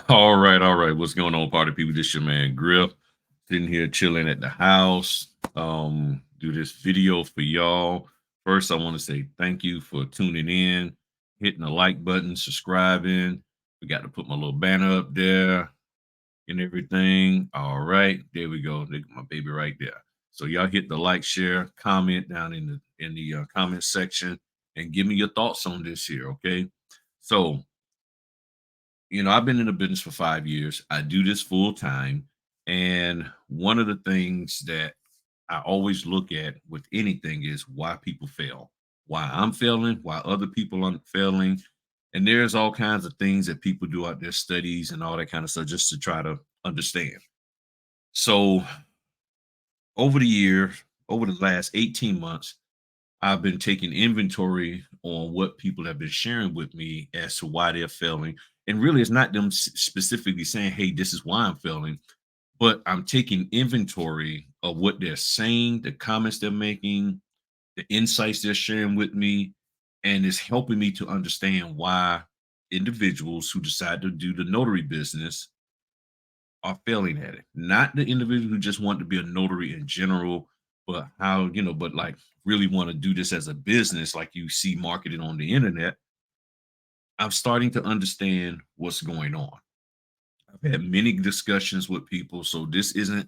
All right. What's going on, party people? This your man Griff, sitting here chilling at the house. Do this video for y'all. First, I want to say thank you for tuning in, hitting the like button, subscribing. We got to put my little banner up there and everything. All right, there we go. Look at my baby right there. So y'all hit the like, share, comment down in the comment section, and give me your thoughts on this here. Okay, so I've been in the business for 5 years. I do this full time. And one of the things that I always look at with anything is why people fail, why I'm failing, why other people are failing. And there's all kinds of things that people do out there, studies and all that kind of stuff, just to try to understand. So over the year, over the last 18 months, I've been taking inventory on what people have been sharing with me as to why they're failing. And really, it's not them specifically saying, hey, this is why I'm failing, but I'm taking inventory of what they're saying, the comments they're making, the insights they're sharing with me. And it's helping me to understand why individuals who decide to do the notary business are failing at it. Not the individual who just want to be a notary in general, but but like really want to do this as a business, like you see marketed on the internet. I'm starting to understand what's going on. I've had many discussions with people, so this isn't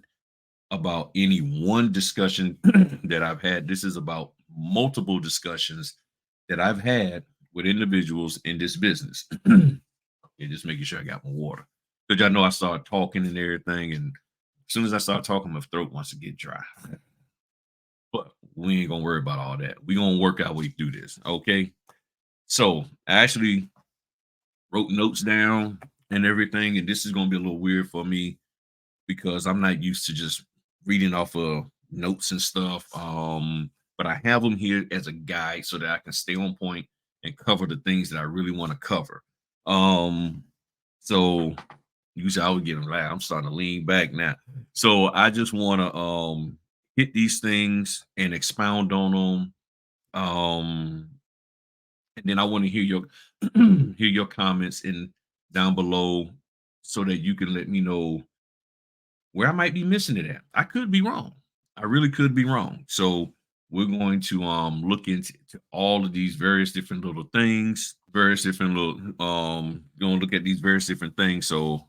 about any one discussion that I've had. This is about multiple discussions that I've had with individuals in this business. Okay, just making sure I got my water. Because y'all know I started talking and everything, and as soon as I start talking, my throat wants to get dry. But we ain't gonna worry about all that. We gonna work our way through this. Okay. So I actually wrote notes down and everything, and this is gonna be a little weird for me because I'm not used to just reading off of notes and stuff. But I have them here as a guide so that I can stay on point and cover the things that I really want to cover. So usually I would get them loud. I'm starting to lean back now. So I just want to hit these things and expound on them. And then I want to hear your hear your comments in down below so that you can let me know where I might be missing it at. I could be wrong. I really could be wrong. So we're going to look into all of these various different little things, various different little going to look at these various different things. So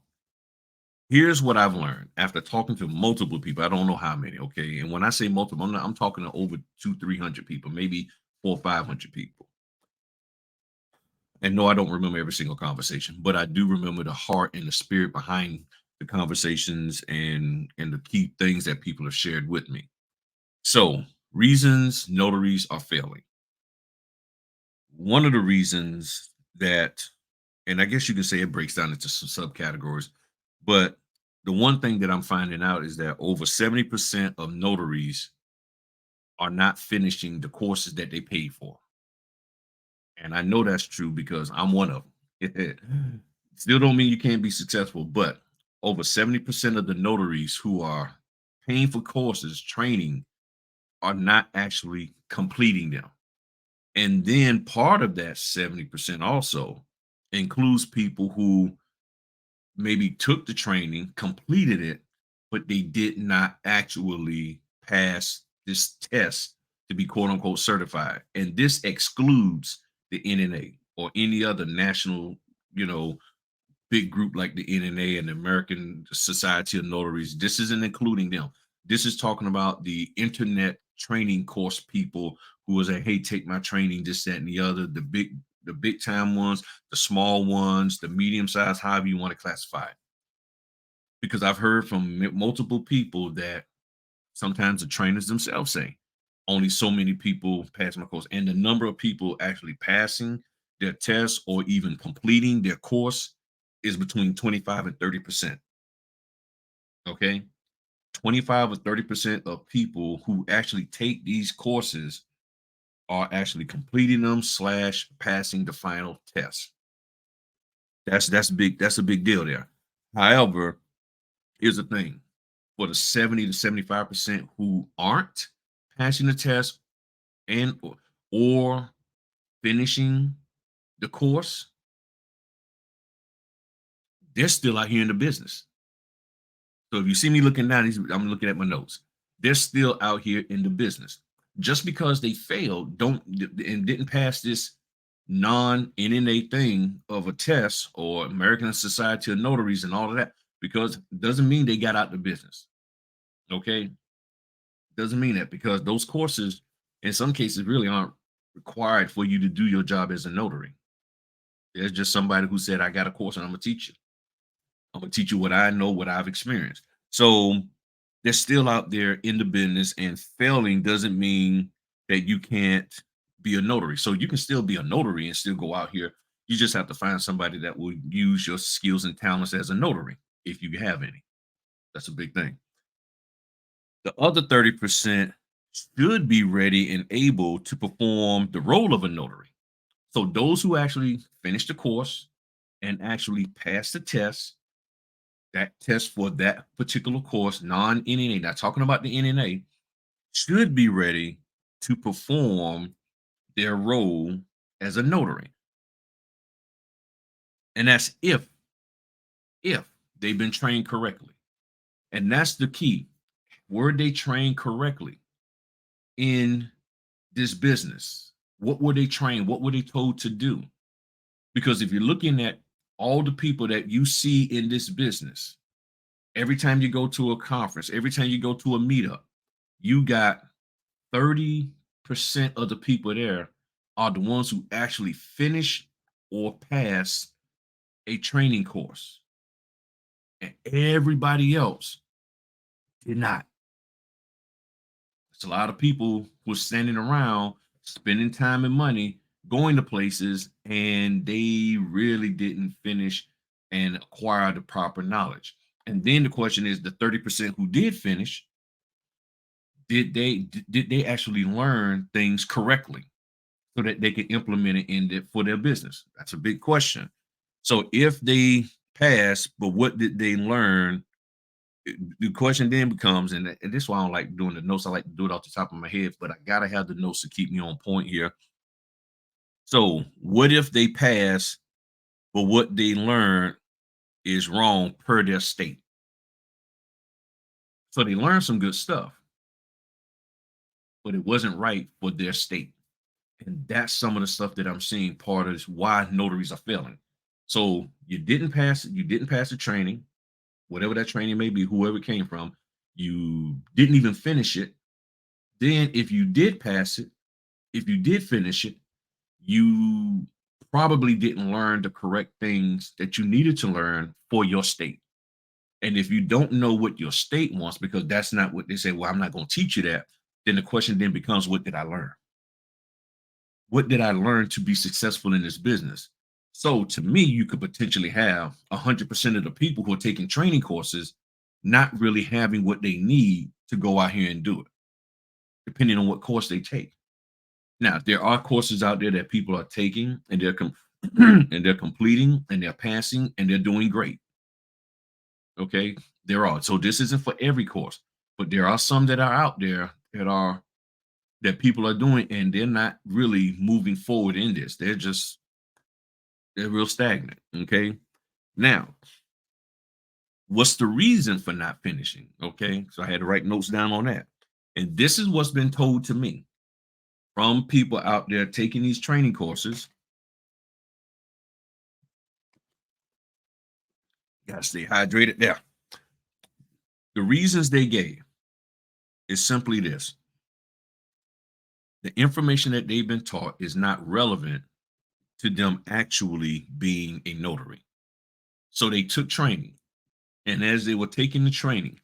here's what I've learned after talking to multiple people. I don't know how many, okay? And when I say multiple, I'm talking to over 300 people, maybe 500 people. And no, I don't remember every single conversation, but I do remember the heart and the spirit behind the conversations and the key things that people have shared with me. So, reasons notaries are failing. One of the reasons that, and I guess you can say it breaks down into some subcategories, but the one thing that I'm finding out is that over 70% of notaries are not finishing the courses that they paid for. And I know that's true because I'm one of them. Still don't mean you can't be successful, but over 70% of the notaries who are paying for courses, training, are not actually completing them. And then part of that 70% also includes people who maybe took the training, completed it, but they did not actually pass this test to be quote unquote certified. And this excludes the NNA or any other national, you know, big group like the NNA and the American Society of Notaries. This isn't including them. This is talking about the internet training course people who was like, hey, take my training, this, that, and the other, the big time ones, the small ones, the medium size, however you want to classify it. Because I've heard from multiple people that sometimes the trainers themselves say only so many people pass my course, and the number of people actually passing their test or even completing their course is between 25 and 30%. Okay. 25 or 30% of people who actually take these courses are actually completing them slash passing the final test. That's big. That's a big deal there. However, here's the thing: for the 70 to 75% who aren't passing the test and or finishing the course, they're still out here in the business. So if you see me looking down, I'm looking at my notes. They're still out here in the business. Just because they failed, don't and didn't pass this non-NNA thing of a test or American Society of Notaries and all of that, because it doesn't mean they got out the business. Okay, doesn't mean that, because those courses, in some cases, really aren't required for you to do your job as a notary. There's just somebody who said, "I got a course and I'm gonna teach you. I'm gonna teach you what I know, what I've experienced." So they're still out there in the business, and failing doesn't mean that you can't be a notary. So you can still be a notary and still go out here. You just have to find somebody that will use your skills and talents as a notary, if you have any. That's a big thing. The other 30% should be ready and able to perform the role of a notary. So those who actually finish the course and actually pass the test, that test for that particular course, non-NNA, not talking about the NNA, should be ready to perform their role as a notary. And that's if they've been trained correctly. And that's the key. Were they trained correctly in this business? What were they trained? What were they told to do? Because if you're looking at all the people that you see in this business, every time you go to a conference, every time you go to a meetup, you got 30% of the people there are the ones who actually finish or pass a training course, and everybody else did not. It's a lot of people who are standing around spending time and money going to places, and they really didn't finish and acquire the proper knowledge. And then the question is, the 30% who did finish, did they actually learn things correctly so that they can implement it for their business? That's a big question. So if they pass, but what did they learn? The question then becomes, and this is why I don't like doing the notes. I like to do it off the top of my head, but I gotta have the notes to keep me on point here. So what if they pass, but what they learned is wrong per their state? So they learned some good stuff, but it wasn't right for their state. And that's some of the stuff that I'm seeing part of why notaries are failing. So you didn't pass the training, whatever that training may be, whoever it came from, you didn't even finish it. Then if you did pass it, if you did finish it, you probably didn't learn the correct things that you needed to learn for your state. And if you don't know what your state wants, because that's not what they say, well, I'm not going to teach you that, then the question then becomes, what did I learn? What did I learn to be successful in this business? So to me, you could potentially have 100% of the people who are taking training courses not really having what they need to go out here and do it, depending on what course they take. Now, there are courses out there that people are taking, and and they're completing and they're passing and they're doing great. Okay, there are. So this isn't for every course, but there are some that are out there that people are doing, and they're not really moving forward in this. They're real stagnant. Okay. Now, what's the reason for not finishing? Okay. So I had to write notes down on that. And this is what's been told to me from people out there taking these training courses. Gotta stay hydrated there. The reasons they gave is simply this: the information that they've been taught is not relevant to them actually being a notary. So they took training, and as they were taking the training,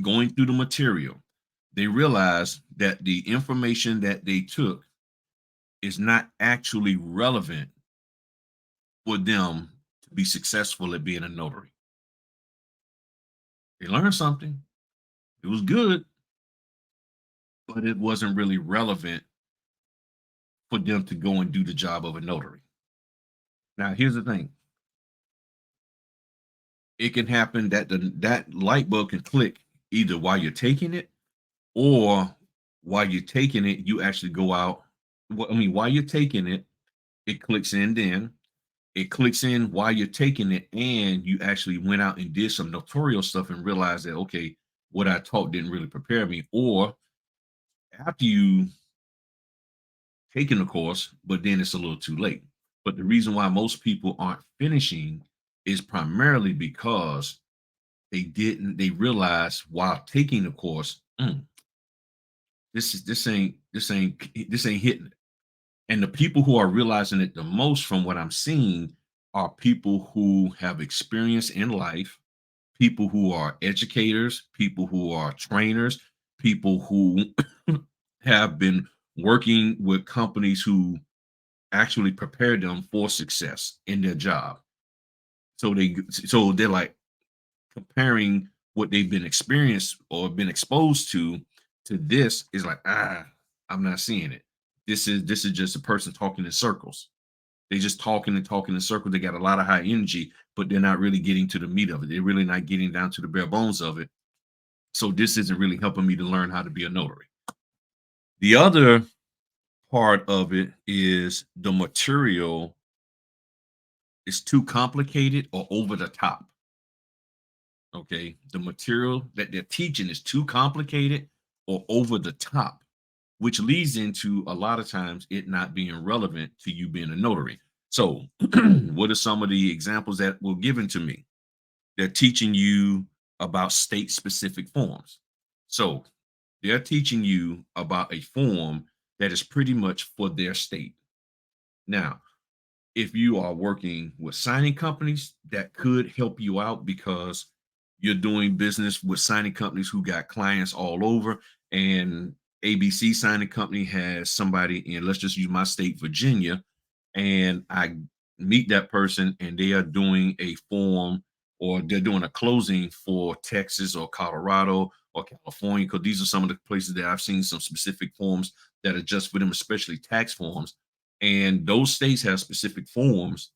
going through the material, they realized that the information that they took is not actually relevant for them to be successful at being a notary. They learned something, it was good, but it wasn't really relevant for them to go and do the job of a notary. Now, here's the thing: it can happen that that light bulb can click either while you're taking it, or while you're taking it, you actually go out. While you're taking it, it clicks in then. it clicks in while you're taking it, and you actually went out and did some notarial stuff and realized that, okay, what I taught didn't really prepare me. Or after you taking the course, but then it's a little too late. But the reason why most people aren't finishing is primarily because they realize while taking the course, this ain't hitting it. And the people who are realizing it the most from what I'm seeing are people who have experience in life, people who are educators, people who are trainers, people who have been working with companies who actually prepare them for success in their job. So they're like comparing what they've been experienced or been exposed to this is like, I'm not seeing it. This is just a person talking in circles. They just talking and talking in circles. They got a lot of high energy, but they're not really getting to the meat of it. They're really not getting down to the bare bones of it. So this isn't really helping me to learn how to be a notary. The other part of it is the material is too complicated or over the top. Okay. The material that they're teaching is too complicated or over the top, which leads into a lot of times it not being relevant to you being a notary. So, what are some of the examples that were given to me? They're teaching you about state specific forms. So, they're teaching you about a form that is pretty much for their state. Now, if you are working with signing companies, that could help you out because you're doing business with signing companies who got clients all over. And ABC signing company has somebody in, let's just use my state, Virginia, and I meet that person and they are doing a form or they're doing a closing for Texas or Colorado or California, because these are some of the places that I've seen some specific forms that are just for them, especially tax forms. And those states have specific forms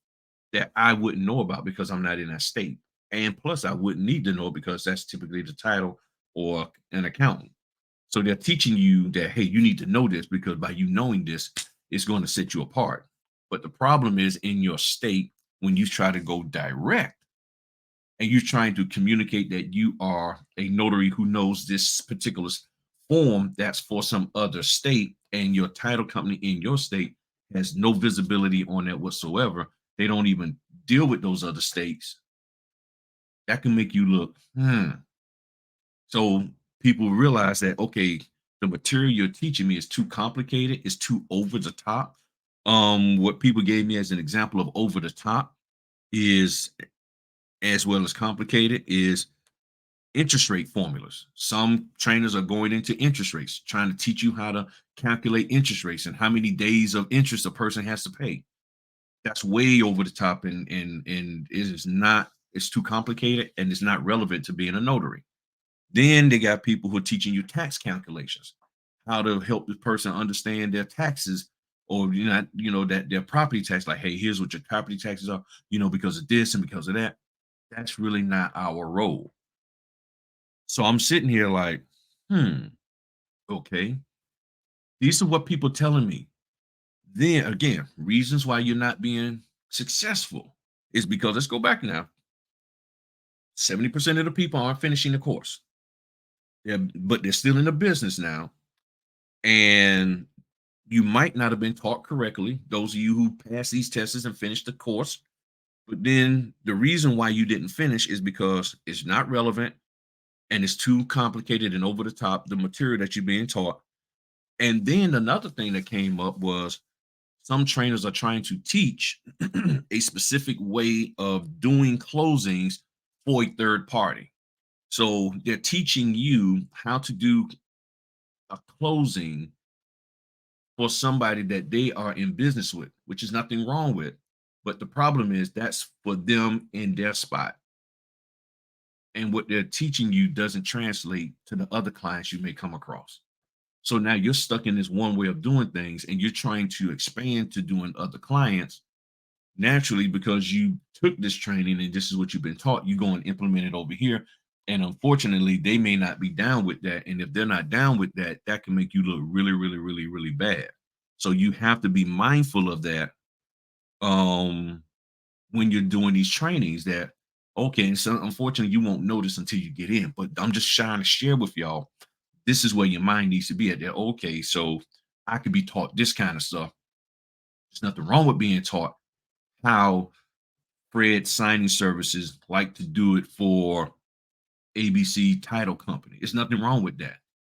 that I wouldn't know about because I'm not in that state. And plus, I wouldn't need to know because that's typically the title or an accountant. So they're teaching you that, hey, you need to know this because by you knowing this, it's going to set you apart. But the problem is in your state, when you try to go direct and you're trying to communicate that you are a notary who knows this particular form that's for some other state, and your title company in your state has no visibility on that whatsoever. They don't even deal with those other states. That can make you look, So people realize that, okay, the material you're teaching me is too complicated, it's too over the top. What people gave me as an example of over the top is, as well as complicated, is interest rate formulas. Some trainers are going into interest rates, trying to teach you how to calculate interest rates and how many days of interest a person has to pay. That's way over the top, and it is not, it's too complicated and it's not relevant to being a notary. Then they got people who are teaching you tax calculations, how to help the person understand their taxes, or that their property tax, like, hey, here's what your property taxes are, because of this and because of that. That's really not our role. So I'm sitting here like, hmm, okay. These are what people telling me. Then again, reasons why you're not being successful is because, let's go back now. 70% of the people aren't finishing the course. But they're still in the business now. And you might not have been taught correctly, those of you who pass these tests and finish the course. But then the reason why you didn't finish is because it's not relevant and it's too complicated and over the top, the material that you're being taught. And then another thing that came up was some trainers are trying to teach a specific way of doing closings for a third party. So they're teaching you how to do a closing for somebody that they are in business with, which is nothing wrong with. But the problem is that's for them in their spot. And what they're teaching you doesn't translate to the other clients you may come across. So now you're stuck in this one way of doing things and you're trying to expand to doing other clients naturally because you took this training and this is what you've been taught. You go and implement it over here. And unfortunately, they may not be down with that. And if they're not down with that, that can make you look really, really, really, really bad. So you have to be mindful of that. Um, when you're doing these trainings that, okay, and so unfortunately you won't notice until you get in, but I'm just trying to share with y'all, this is where your mind needs to be at. That okay, so I could be taught this kind of stuff. There's nothing wrong with being taught how Fred signing services like to do it for ABC title company. It's nothing wrong with that.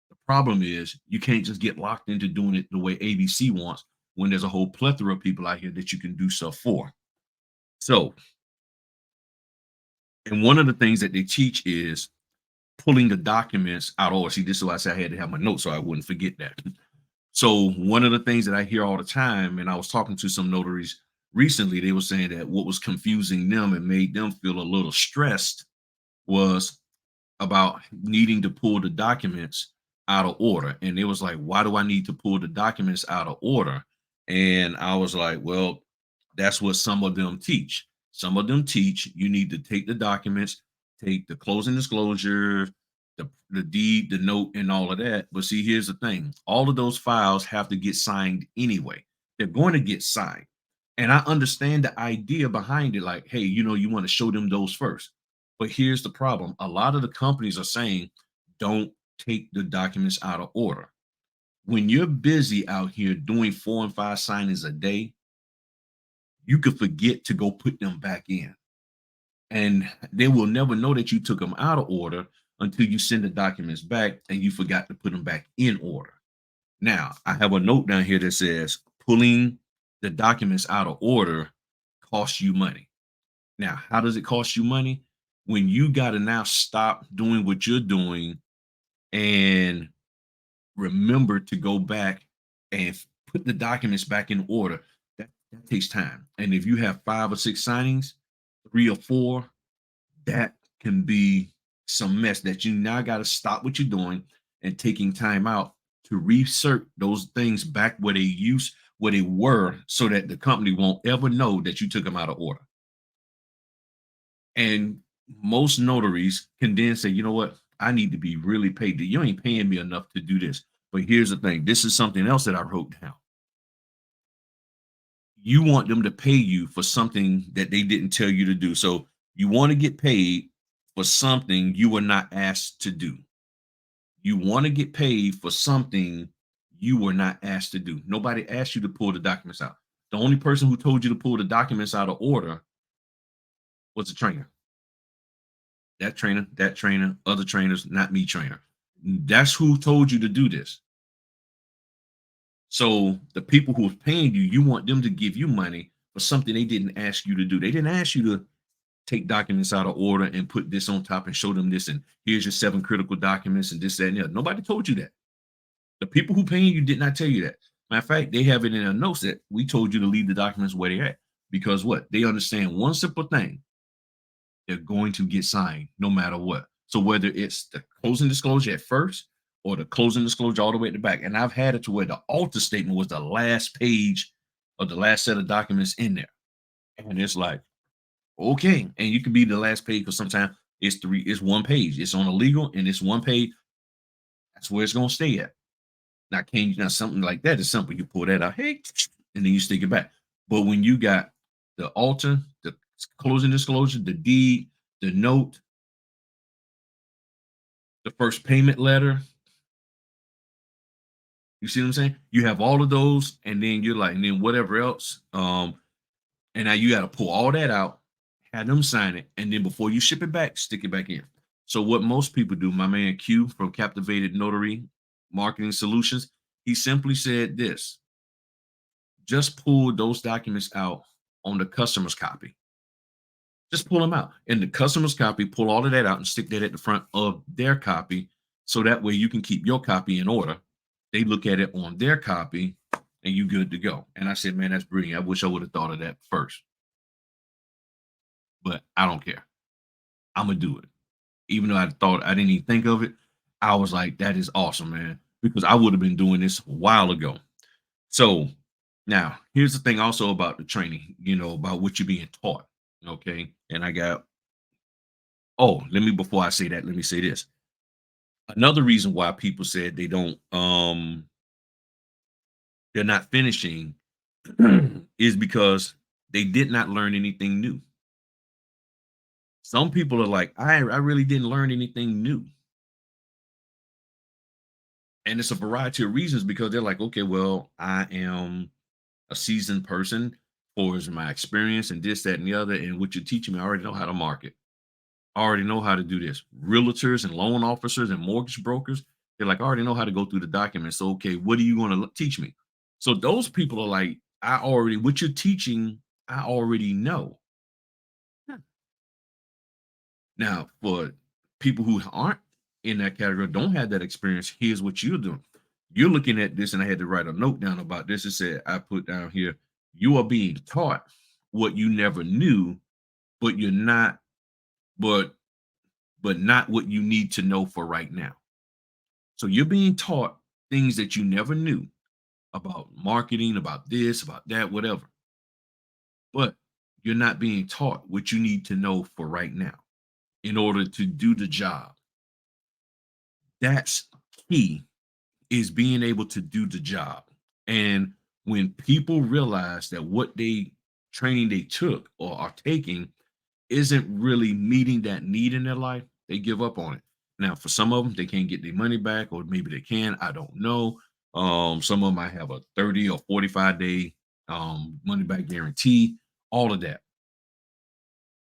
The problem is you can't just get locked into doing it the way ABC wants when there's a whole plethora of people out here that you can do stuff for. So, and one of the things that they teach is pulling the documents out of order. See, this is why I said I had to have my notes so I wouldn't forget that. So, one of the things that I hear all the time, and I was talking to some notaries recently, they were saying that what was confusing them and made them feel a little stressed was about needing to pull the documents out of order. And it was like, why do I need to pull the documents out of order? And I was like, well, that's what some of them teach. Some of them teach you need to take the documents, take the closing disclosure, the deed, the note, and all of that. But see, here's the thing, all of those files have to get signed anyway. They're going to get signed. And I understand the idea behind it, like, hey, you want to show them those first. But here's the problem. A lot of the companies are saying, don't take the documents out of order. When you're busy out here doing 4 and 5 signings a day, you could forget to go put them back in. And they will never know that you took them out of order until you send the documents back and you forgot to put them back in order. Now, I have a note down here that says pulling the documents out of order costs you money. Now, how does it cost you money? When you got to now stop doing what you're doing and remember to go back and put the documents back in order, that takes time. And if you have 5 or 6 signings, 3 or 4, that can be some mess that you now got to stop what you're doing and taking time out to reinsert those things back where they were so that the company won't ever know that you took them out of order. And most notaries can then say, you know what? I need to be really paid. You ain't paying me enough to do this. But here's the thing, this is something else that I wrote down. You want them to pay you for something that they didn't tell you to do. So you want to get paid for something you were not asked to do. You want to get paid for something you were not asked to do. Nobody asked you to pull the documents out. The only person who told you to pull the documents out of order was the trainer. That trainer, other trainers, not me trainer. That's who told you to do this. So the people who are paying you, you want them to give you money for something they didn't ask you to do. They didn't ask you to take documents out of order and put this on top and show them this. And here's your 7 critical documents and this, that, and the other. Nobody told you that. The people who paying you did not tell you that. Matter of fact, they have it in their notes that we told you to leave the documents where they're at. Because what? They understand one simple thing. They're going to get signed no matter what. So whether it's the closing disclosure at first or the closing disclosure all the way at the back, and I've had it to where the alter statement was the last page of the last set of documents in there. And it's like, okay. And you can be the last page because sometimes it's 1 page. It's on a legal and it's 1 page. That's where it's gonna stay at. Now something like that is simple. You pull that out, hey, and then you stick it back. But when you got the alter, the closing disclosure, the deed, the note, the first payment letter, you see what I'm saying? You have all of those, and then you're like, and then whatever else. And now you got to pull all that out, have them sign it, and then before you ship it back, stick it back in. So what most people do, my man Q from Captivated Notary Marketing Solutions, he simply said this: just pull those documents out on the customer's copy. Just pull them out. And the customer's copy, pull all of that out and stick that at the front of their copy. So that way you can keep your copy in order. They look at it on their copy and you good to go. And I said, man, that's brilliant. I wish I would have thought of that first. But I don't care. I'm gonna do it. Even though I thought I didn't even think of it, I was like, that is awesome, man. Because I would have been doing this a while ago. So now here's the thing also about the training, about what you're being taught. Okay. And I got, oh, before I say that, let me say this. Another reason why people said they're not finishing is because They did not learn anything new. Some people are like, I really didn't learn anything new. And it's a variety of reasons because they're like, okay, well, I am a seasoned person for is my experience and this, that, and the other. And what you're teaching me, I already know how to market. I already know how to do this. Realtors and loan officers and mortgage brokers, they're like, I already know how to go through the documents. So, okay, what are you going to teach me? So those people are like, what you're teaching, I already know. Yeah. Now, for people who aren't in that category, don't have that experience, here's what you're doing. You're looking at this, and I had to write a note down about this. It said, I put down here, you are being taught what you never knew, but you're not, but not what you need to know for right now. So you're being taught things that you never knew about marketing, about this, about that, whatever. But you're not being taught what you need to know for right now in order to do the job. That's key, is being able to do the job. And when people realize that what they training they took or are taking isn't really meeting that need in their life, they give up on it. Now, for some of them, they can't get their money back, or maybe they can. I don't know. Some of them might have a 30 or 45-day money back guarantee, all of that.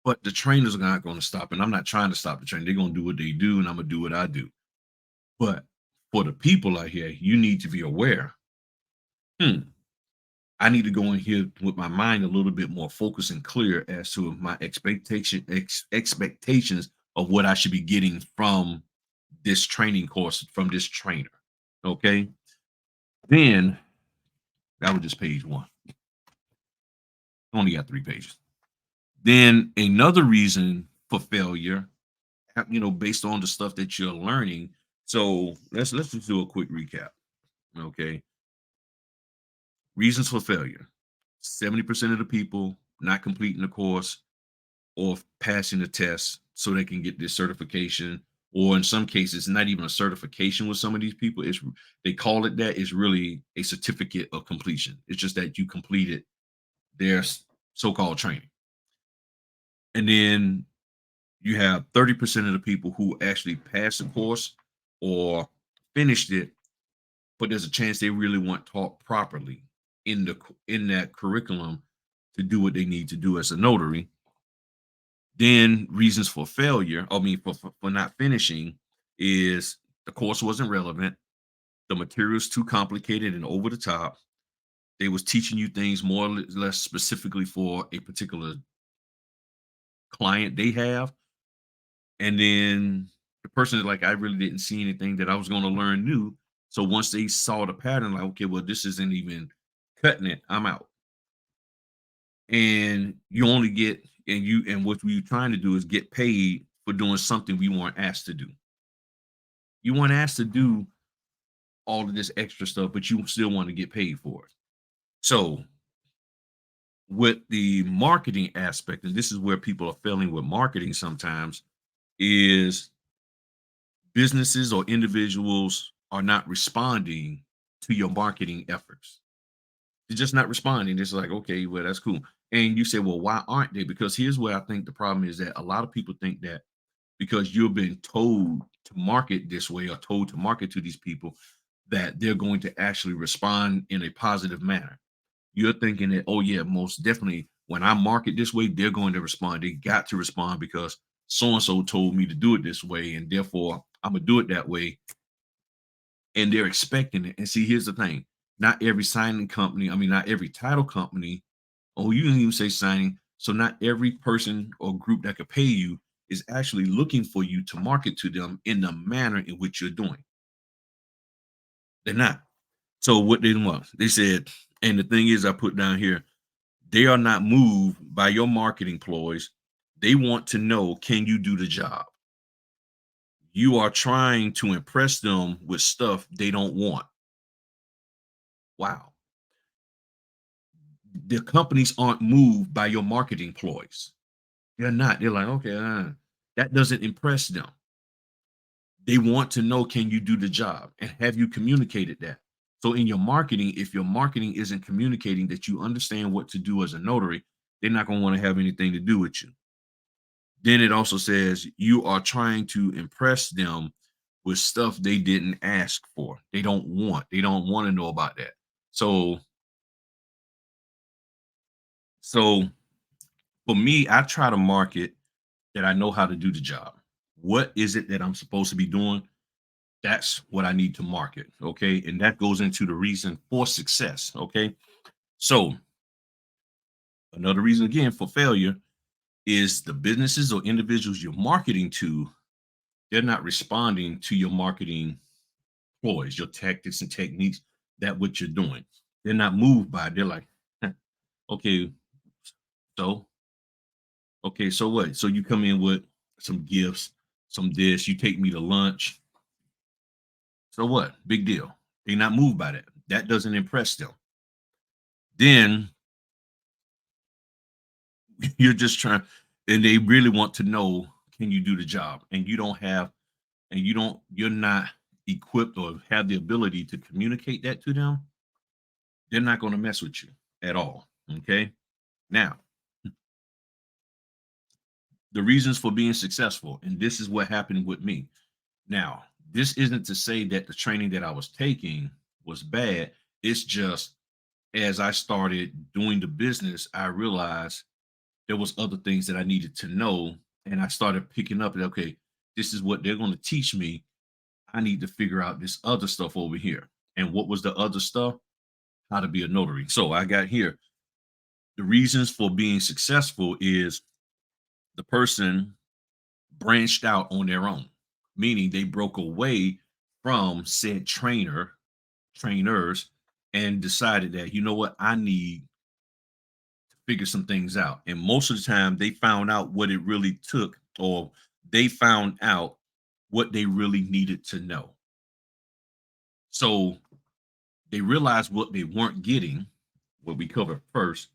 But the trainers are not going to stop. And I'm not trying to stop the train. They're going to do what they do, and I'm going to do what I do. But for the people out here, you need to be aware. Hmm, I need to go in here with my mind a little bit more focused and clear as to my expectations of what I should be getting from this training course from this trainer. Okay. Then that was just page one. Only got 3 pages. Then another reason for failure, based on the stuff that you're learning. So let's just do a quick recap. Okay. Reasons for failure. 70% of the people not completing the course or passing the test so they can get this certification. Or in some cases, not even a certification with some of these people. They call it that. It's really a certificate of completion. It's just that you completed their so-called training. And then you have 30% of the people who actually passed the course or finished it, but there's a chance they really weren't taught properly in that curriculum to do what they need to do as a notary. Then reasons for failure, I mean, for not finishing, is the course wasn't relevant, the material's too complicated and over the top. They was teaching you things more or less specifically for a particular client they have. And then the person is like, I really didn't see anything that I was going to learn new. So once they saw the pattern, like, okay, well, this isn't even cutting it, I'm out. And you only get, and what we're trying to do is get paid for doing something we weren't asked to do. You weren't asked to do all of this extra stuff, but you still want to get paid for it. So, with the marketing aspect, and this is where people are failing with marketing sometimes, is businesses or individuals are not responding to your marketing efforts. They're just not responding. It's like, okay, well, that's cool. And you say, well, why aren't they? Because here's where I think the problem is, that a lot of people think that because you've been told to market this way or told to market to these people, that they're going to actually respond in a positive manner. You're thinking that, oh yeah, most definitely when I market this way, they're going to respond. They got to respond because so and so told me to do it this way, and therefore I'm gonna do it that way. And they're expecting it. And see, here's the thing: not every signing company, I mean, not every title company. Oh, you didn't even say signing. So not every person or group that could pay you is actually looking for you to market to them in the manner in which you're doing. They're not. So what they want, they said, and the thing is, I put down here, they are not moved by your marketing ploys. They want to know, can you do the job? You are trying to impress them with stuff they don't want. Wow. The companies aren't moved by your marketing ploys. They're not. They're like, okay, that doesn't impress them. They want to know, can you do the job? And have you communicated that? So in your marketing, if your marketing isn't communicating that you understand what to do as a notary, they're not going to want to have anything to do with you. Then it also says you are trying to impress them with stuff they didn't ask for. They don't want. They don't want to know about that. So for me, I try to market that I know how to do the job. What is it that I'm supposed to be doing? That's what I need to market. Okay. And that goes into the reason for success. Okay. So another reason again for failure is the businesses or individuals you're marketing to, they're not responding to your marketing ploys, your tactics and techniques, that what you're doing. They're not moved by it. They're like, "Huh, okay, so okay, so what? So you come in with some gifts, some this, you take me to lunch. So what? Big deal. They're not moved by that. That doesn't impress them. Then you're just trying, and they really want to know, can you do the job? And you don't have, and you're not equipped or have the ability to communicate that to them. They're not going to mess with you at all. Okay. Now, the reasons for being successful, and this is what happened with me. Now, this isn't to say that the training that I was taking was bad. It's just as I started doing the business, I realized there was other things that I needed to know, and I started picking up. Okay, this is what they're going to teach me. I need to figure out this other stuff over here. And what was the other stuff? How to be a notary. So I got here. The reasons for being successful is the person branched out on their own, meaning they broke away from said trainers, and decided that, you know what, I need to figure some things out. And most of the time, they found out what it really took, or they found out what they really needed to know. So they realized what they weren't getting, what we covered first.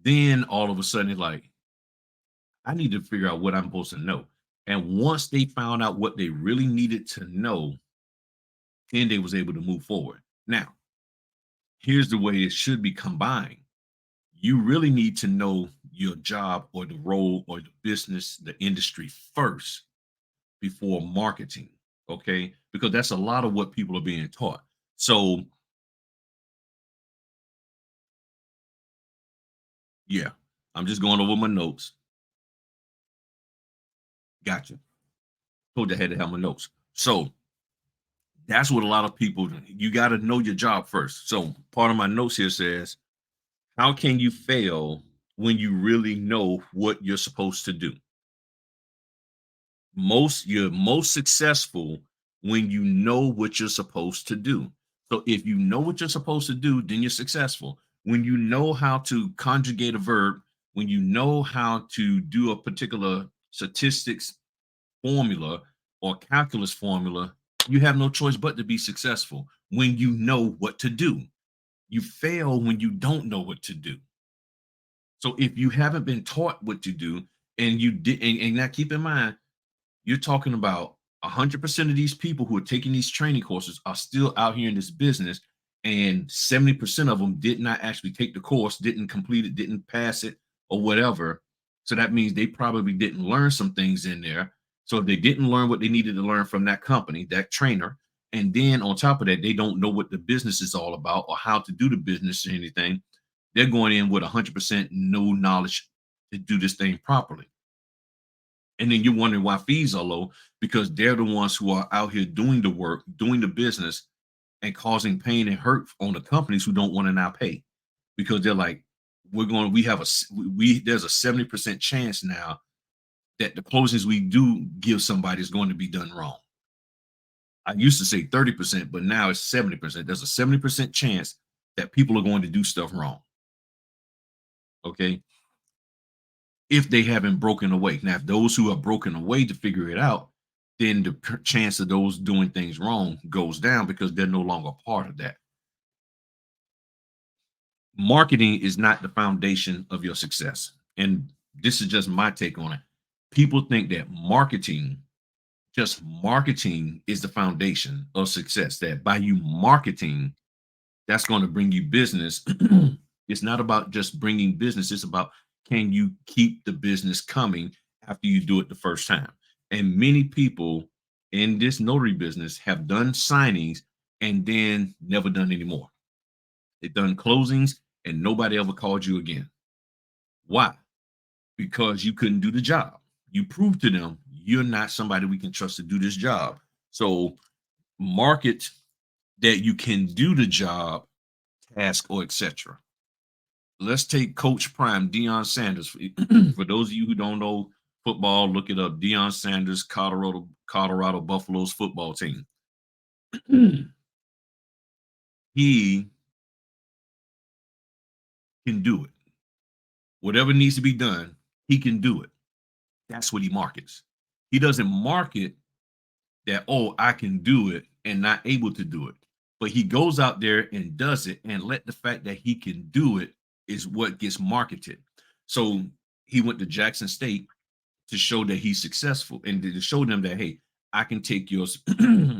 Then all of a sudden, it's like, I need to figure out what I'm supposed to know. And once they found out what they really needed to know, then they was able to move forward. Now, here's the way it should be combined. You really need to know your job or the role or the business, the industry first before marketing. Okay. Because that's a lot of what people are being taught. So, yeah, I'm just going over my notes. Gotcha. Told you I had to have my notes. So, that's what a lot of people, you got to know your job first. So, part of my notes here says, how can you fail when you really know what you're supposed to do? You're most successful when you know what you're supposed to do. So if you know what you're supposed to do, then you're successful. When you know how to conjugate a verb, when you know how to do a particular statistics formula or calculus formula, you have no choice but to be successful when you know what to do. You fail when you don't know what to do. So if you haven't been taught what to do, and you did, and now keep in mind, you're talking about 100% of these people who are taking these training courses are still out here in this business, and 70% of them did not actually take the course, didn't complete it, didn't pass it, or whatever. So that means they probably didn't learn some things in there. So if they didn't learn what they needed to learn from that company, that trainer, and then on top of that, they don't know what the business is all about or how to do the business or anything, they're going in with 100% no knowledge to do this thing properly. And then you're wondering why fees are low, because they're the ones who are out here doing the work, doing the business, and causing pain and hurt on the companies who don't want to now pay, because they're like, we have there's a 70% chance now that the closings we do give somebody is going to be done wrong. I used to say 30%, but now it's 70%. There's a 70% chance that people are going to do stuff wrong. Okay. If they haven't broken away. Now, if those who are broken away to figure it out, then the chance of those doing things wrong goes down because they're no longer part of that. Marketing is not the foundation of your success. And this is just my take on it. People think that just marketing is the foundation of success, that by you marketing, that's going to bring you business. It's not about just bringing business, it's about can you keep the business coming after you do it the first time? And many people in this notary business have done signings and then never done anymore. They've done closings and nobody ever called you again. Why? Because you couldn't do the job. You proved to them you're not somebody we can trust to do this job. So market that you can do the job, task, or etc. Let's take Coach Prime, Deion Sanders. For those of you who don't know football, look it up. Deion Sanders, Colorado Buffaloes football team. He can do it. Whatever needs to be done, he can do it. That's what he markets. He doesn't market that, oh, I can do it and not able to do it. But he goes out there and does it, and let the fact that he can do it is what gets marketed. So he went to Jackson State to show that he's successful and to show them that, hey, I can take your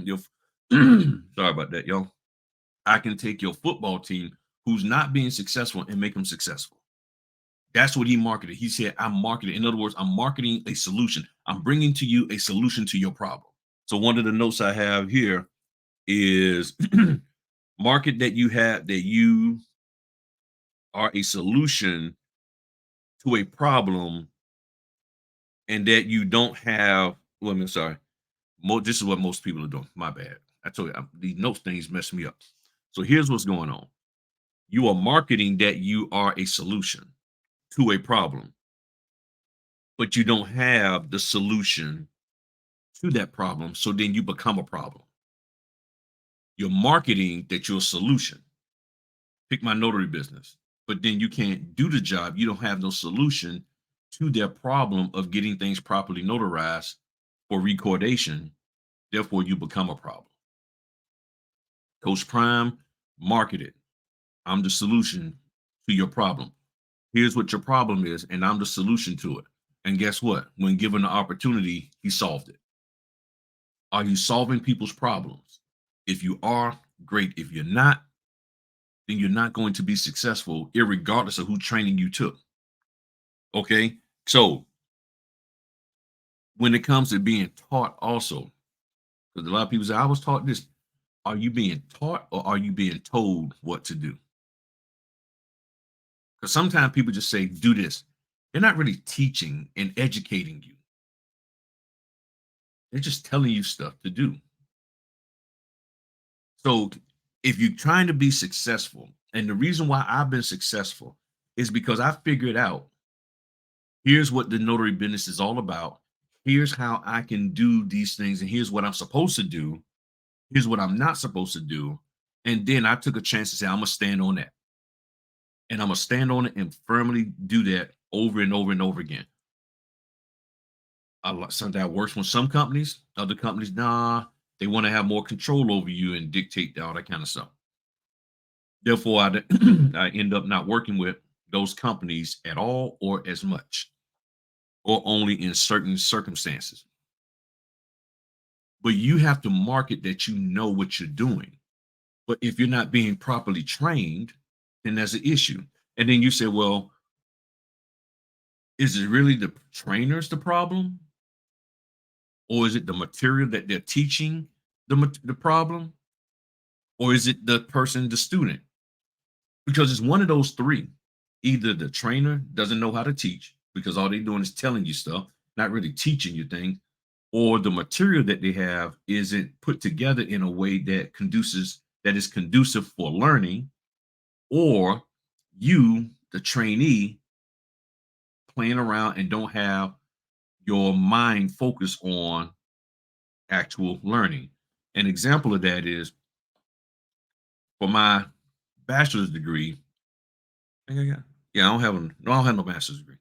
your sorry about that, y'all. I can take your football team who's not being successful and make them successful. That's what he marketed. He said, I'm marketing. In other words, I'm marketing a solution. I'm bringing to you a solution to your problem. So one of the notes I have here is market that you have that you are a solution to a problem and that you don't have. Well, I'm sorry. This is what most people are doing. My bad. I told you these notes things mess me up. So here's what's going on. You are marketing that you are a solution to a problem, but you don't have the solution to that problem. So then you become a problem. You're marketing that you're a solution. Pick my notary business, but then you can't do the job. You don't have no solution to their problem of getting things properly notarized for recordation. Therefore, you become a problem. Coach Prime marketed, I'm the solution to your problem. Here's what your problem is, and I'm the solution to it. And guess what? When given the opportunity, he solved it. Are you solving people's problems? If you are, great. If you're not, then you're not going to be successful, irregardless of who training you took. Okay. So when it comes to being taught, also, because a lot of people say, I was taught this. Are you being taught or are you being told what to do? Because sometimes people just say, do this. They're not really teaching and educating you. They're just telling you stuff to do. So if you're trying to be successful, and the reason why I've been successful is because I figured out here's what the notary business is all about. Here's how I can do these things, and here's what I'm supposed to do. Here's what I'm not supposed to do. And then I took a chance to say, I'm going to stand on that. And I'm going to stand on it and firmly do that over and over and over again. Something that works with some companies, other companies, nah, they want to have more control over you and dictate all that kind of stuff. Therefore, I end up not working with those companies at all or as much, or only in certain circumstances. But you have to market that you know what you're doing. But if you're not being properly trained, then there's an issue. And then you say, well, is it really the trainers the problem? Or is it the material that they're teaching the problem? Or is it the person, the student? Because it's one of those three. Either the trainer doesn't know how to teach because all they're doing is telling you stuff, not really teaching you things, or the material that they have isn't put together in a way that is conducive for learning, or you, the trainee, playing around and don't have your mind focused on actual learning. An example of that is for my bachelor's degree. Yeah, I don't have no master's degree.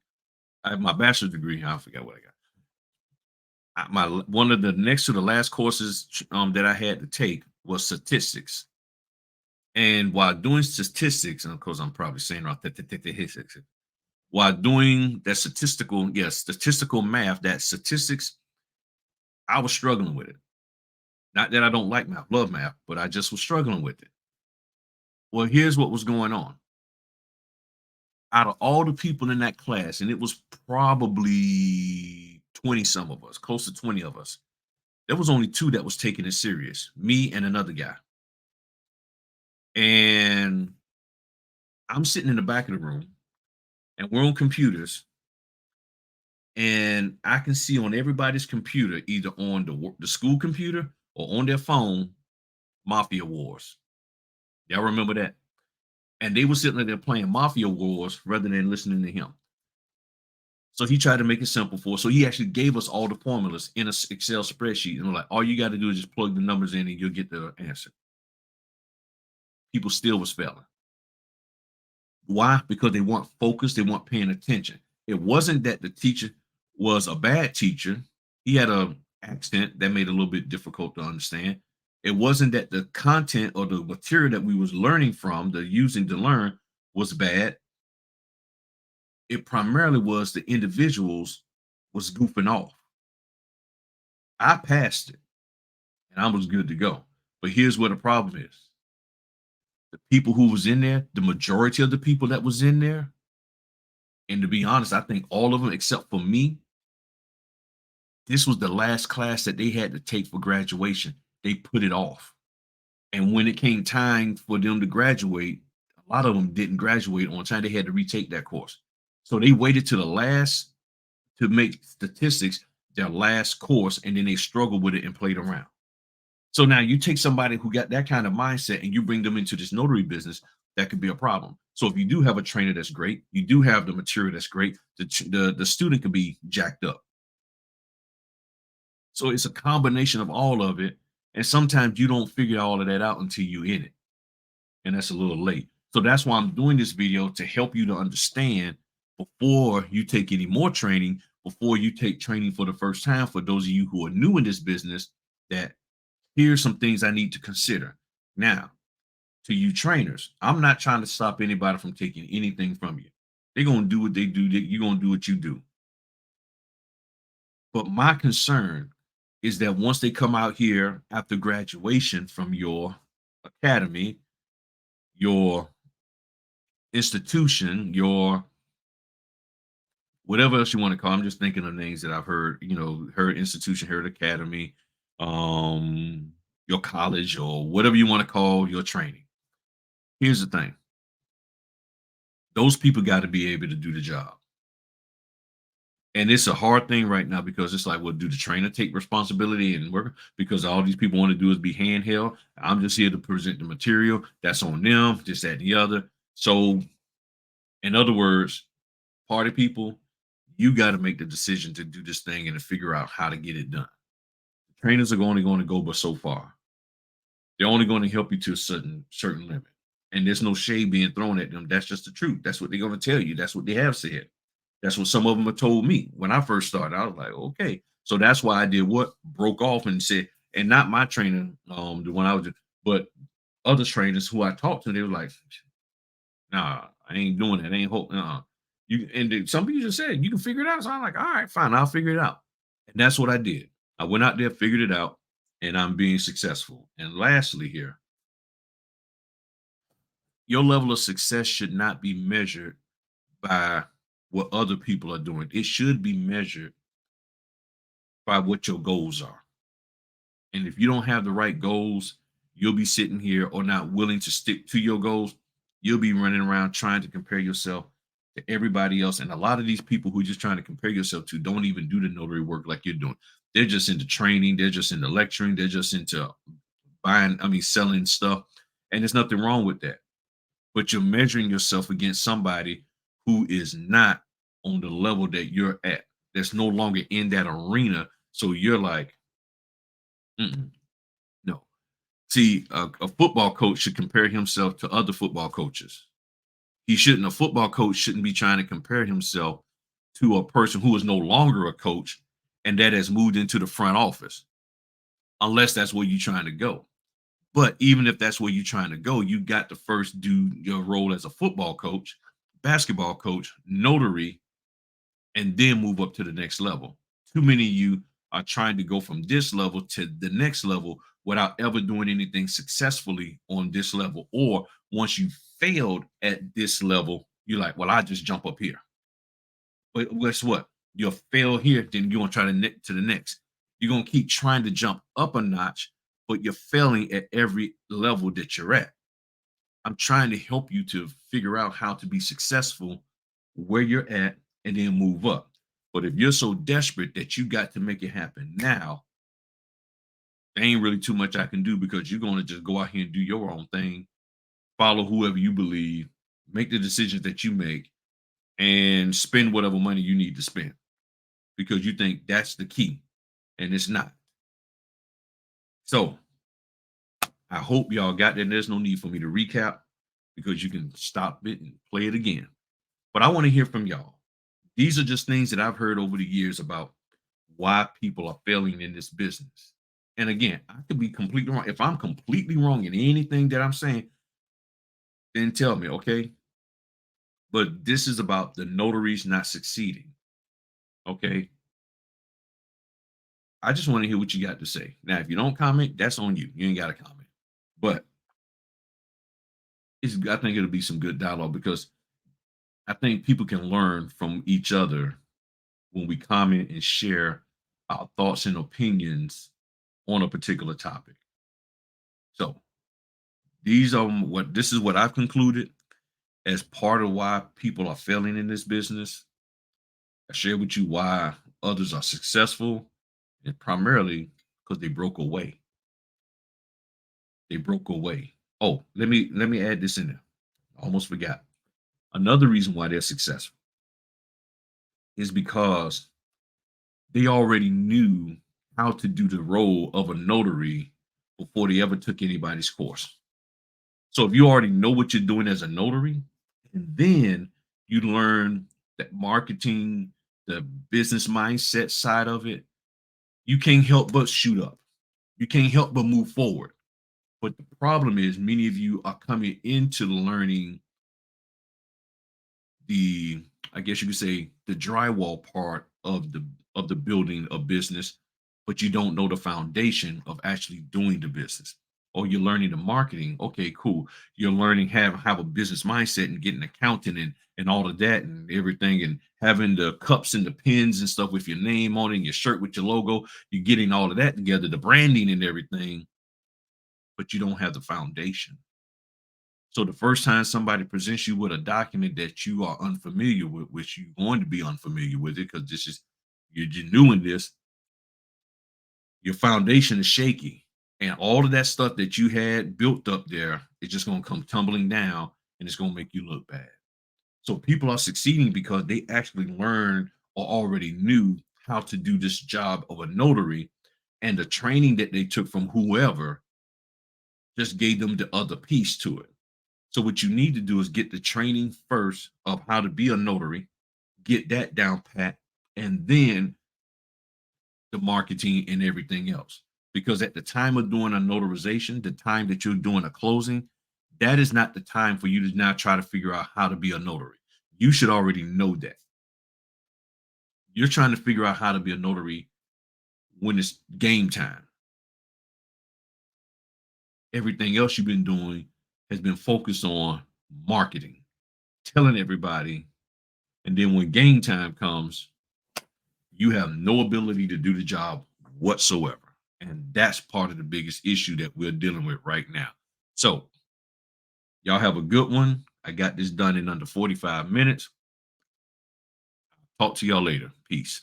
I have my bachelor's degree. I forgot what I got. My one of the next to the last courses that I had to take was statistics. And while doing statistics, and of course I'm probably saying wrong, while doing that statistical math, that statistics, I was struggling with it. Not that I don't like math, love math, but I just was struggling with it. Well, here's what was going on. Out of all the people in that class, and it was probably 20 some of us, close to 20 of us, there was only two that was taking it serious, me and another guy. And I'm sitting in the back of the room, and we're on computers, and I can see on everybody's computer, either on the school computer or on their phone, Mafia Wars. Y'all remember that? And they were sitting there playing Mafia Wars rather than listening to him. So he tried to make it simple for us. So he actually gave us all the formulas in a Excel spreadsheet, and we're like, all you got to do is just plug the numbers in, and you'll get the answer. People still was failing. Why? Because they weren't focused. They weren't paying attention. It wasn't that the teacher was a bad teacher. He had a accent that made it a little bit difficult to understand. It wasn't that the content or the material that we was learning from, the using to learn, was bad. It primarily was the individuals was goofing off. I passed it, and I was good to go. But here's where the problem is. The people who was in there, the majority of the people that was in there, and to be honest, I think all of them except for me, this was the last class that they had to take for graduation. They put it off. And when it came time for them to graduate, a lot of them didn't graduate on time. They had to retake that course. So they waited to the last to make statistics their last course, and then they struggled with it and played around. So now you take somebody who got that kind of mindset and you bring them into this notary business, that could be a problem. So if you do have a trainer that's great, you do have the material that's great, the student could be jacked up. So it's a combination of all of it. And sometimes you don't figure all of that out until you're in it. And that's a little late. So that's why I'm doing this video, to help you to understand before you take any more training, before you take training for the first time, for those of you who are new in this business, that here's some things I need to consider. Now, to you trainers, I'm not trying to stop anybody from taking anything from you. They're going to do what they do. You're going to do what you do. But my concern is that once they come out here after graduation from your academy, your institution, your whatever else you want to call, I'm just thinking of names that I've heard, heard institution, heard academy, your college, or whatever you want to call your training. Here's the thing. Those people got to be able to do the job. And it's a hard thing right now, because it's like, well, do the trainer take responsibility and work? Because all these people want to do is be handheld. I'm just here to present the material. That's on them, this, that, and the other. So, in other words, party people, you got to make the decision to do this thing and to figure out how to get it done. The trainers are only going to go but so far. They're only going to help you to a certain limit. And there's no shade being thrown at them. That's just the truth. That's what they're going to tell you. That's what they have said. That's what some of them have told me when I first started. I was like, okay. So that's why I did what? Broke off and said, and not my trainer, the one I was, but other trainers who I talked to, they were like, nah, I ain't doing that. I ain't hope. You and some people just said you can figure it out. So I'm like, all right, fine, I'll figure it out. And that's what I did. I went out there, figured it out, and I'm being successful. And lastly, here, your level of success should not be measured by what other people are doing. It should be measured by what your goals are. And if you don't have the right goals, you'll be sitting here or not willing to stick to your goals. You'll be running around trying to compare yourself to everybody else. And a lot of these people who are just trying to compare yourself to don't even do the notary work like you're doing. They're just into training. They're just into lecturing. They're just into selling stuff. And there's nothing wrong with that. But you're measuring yourself against somebody who is not on the level that you're at. That's no longer in that arena. So you're like, no. See, a football coach should compare himself to other football coaches. He shouldn't. A football coach shouldn't be trying to compare himself to a person who is no longer a coach and that has moved into the front office, unless that's where you're trying to go. But even if that's where you're trying to go, you got to first do your role as a football coach, basketball coach, notary, and then move up to the next level. Too many of you are trying to go from this level to the next level without ever doing anything successfully on this level. Or once you failed at this level, You're like, well, I just jump up here. But guess what? You'll fail here, then you're gonna try to to the next. You're gonna keep trying to jump up a notch, but you're failing at every level that you're at. I'm trying to help you to figure out how to be successful where you're at and then move up. But if you're so desperate that you got to make it happen now, there ain't really too much I can do because you're going to just go out here and do your own thing, follow whoever you believe, make the decisions that you make, and spend whatever money you need to spend because you think that's the key, and it's not. So I hope y'all got that. There's no need for me to recap because you can stop it and play it again. But I want to hear from y'all. These are just things that I've heard over the years about why people are failing in this business. And again, I could be completely wrong. If I'm completely wrong in anything that I'm saying, then tell me, okay? But this is about the notaries not succeeding, okay? I just want to hear what you got to say. Now, if you don't comment, that's on you. You ain't got to comment. But I think it'll be some good dialogue because I think people can learn from each other when we comment and share our thoughts and opinions on a particular topic. So these are what this is what I've concluded as part of why people are failing in this business. I share with you why others are successful, and primarily because they broke away. They broke away. Oh, let me add this in there. I almost forgot. Another reason why they're successful is because they already knew how to do the role of a notary before they ever took anybody's course. So if you already know what you're doing as a notary, and then you learn that marketing, the business mindset side of it, you can't help but shoot up. You can't help but move forward. But the problem is many of you are coming into learning the, I guess you could say, the drywall part of the building of business, but you don't know the foundation of actually doing the business. Or you're learning the marketing. Okay, cool. You're learning have a business mindset and getting accounting and all of that and everything and having the cups and the pins and stuff with your name on it and your shirt with your logo. You're getting all of that together, the branding and everything, but you don't have the foundation. So the first time somebody presents you with a document that you are unfamiliar with, which you're going to be unfamiliar with it because this is you're new in this, your foundation is shaky. And all of that stuff that you had built up there is just going to come tumbling down and it's going to make you look bad. So people are succeeding because they actually learned or already knew how to do this job of a notary, and the training that they took from whoever just gave them the other piece to it. So what you need to do is get the training first of how to be a notary, get that down pat, and then the marketing and everything else. Because at the time of doing a notarization, the time that you're doing a closing, that is not the time for you to now try to figure out how to be a notary. You should already know that. You're trying to figure out how to be a notary when it's game time. Everything else you've been doing has been focused on marketing, telling everybody. And then when game time comes, you have no ability to do the job whatsoever. And that's part of the biggest issue that we're dealing with right now. So, y'all have a good one. I got this done in under 45 minutes. Talk to y'all later. Peace.